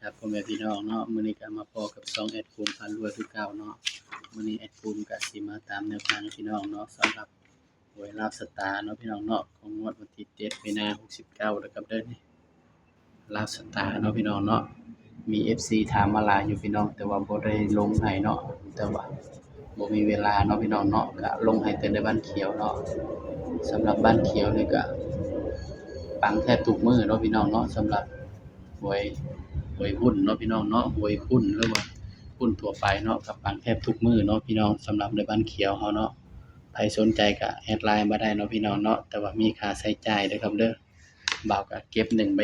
ครับพ่อแม่พี่น้องเนาะมื้อนี้ก็มาพบกับช่องแอดภูมิพารวยคือเก่าเนาะมื้อนี้แอดภูมิก็สิมาตามแนวทางให้พี่น้องเนาะสำหรับหวยลาวสตาร์เนาะพี่น้องเนาะของงวดวันที่7มีนาคม69เด้อครับเด้อนี่ลาวสตาร์เนาะพี่น้องเนาะมี FC ถามมาหลายอยู่พี่น้องแต่ว่าบ่ได้ลงให้เนาะแต่ว่าบ่มีเวลาเนาะพี่น้องเนาะก็ลงให้แต่ในบ้านเขียวเนาะสำหรับบ้านเขียวนี่ก็ปังแทบทุกมื้อเนาะพี่น้องเนาะสำหรับหวย หวยหุ้นเนาะพี่น้องเนาะหวยหุ้นหรือว่าหุ้นทั่วไปเนาะก็ปังแทบทุกมื้อเนาะพี่น้องสำหรับในบ้านเขียวเฮาเนาะใครสนใจก็แอดไลน์มาได้เนาะพี่น้องเนาะแต่ว่ามีค่าใช้จ่ายเด้อครับเด้อบ่าวก็เก็บ1ใ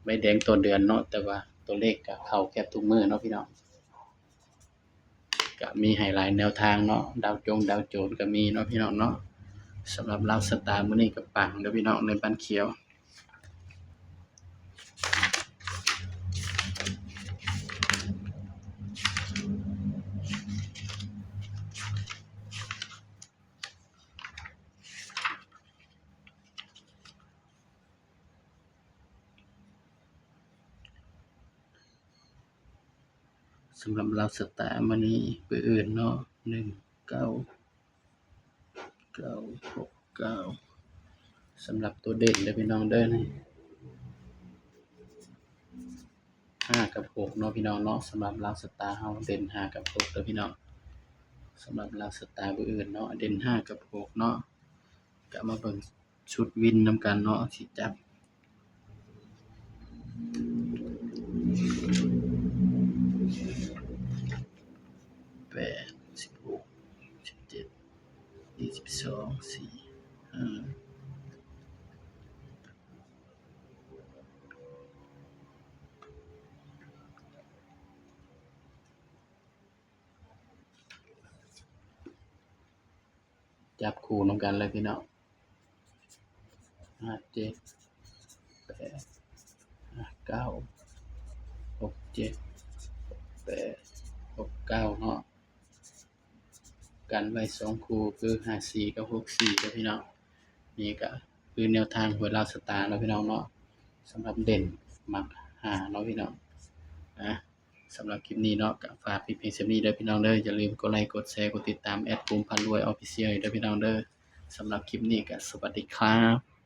บแดงต่อเดือนเนาะแต่ว่าตัวเลขก็เข้าแทบทุกมื้อเนาะพี่น้องก็มีให้หลายแนวทางเนาะดาวโจนส์ก็มีเนาะพี่น้องเนาะสำหรับลาวสตาร์มื้อนี้ก็ปังเด้อพี่น้องในบ้านเขียวสำหรับลาวสตาร์มื้อนี้เบอร์อื่นเนาะ1969สำหรับตัวเด่นเด้อพี่น้องเด้อนี่5กับ6เนาะพี่น้องเนาะสำหรับลาวสตาร์เฮาเด่น5กับ6เด้อพี่น้องสำหรับลาวสตาร์เบอร์อื่นเนาะเด่น5กับ6เนาะก็มาเบิ่งชุดวินนำกันเนาะสิจับ8 16 17 22 4 5จับคู่นำกันเลยพี่น้อง5 7 8 5 9 6 7 8 6 9เนาะกันไว้2คู่คือ5 4กับ6 4เด้อพี่น้องนี่ก็คือแนวทางหวยลาวสตาร์เนาะพี่น้องเนาะสำหรับเด่นมัก5เนาะพี่น้องนะสำหรับคลิปนี้เนาะก็ฝากเพียงเท่านี้เด้อพี่น้องเด้ออย่าลืมกดไลค์กดแชร์กดติดตามแอดภูมิพารวย Official เด้อพี่น้องเด้อสำหรับคลิปนี้ก็สวัสดีครับ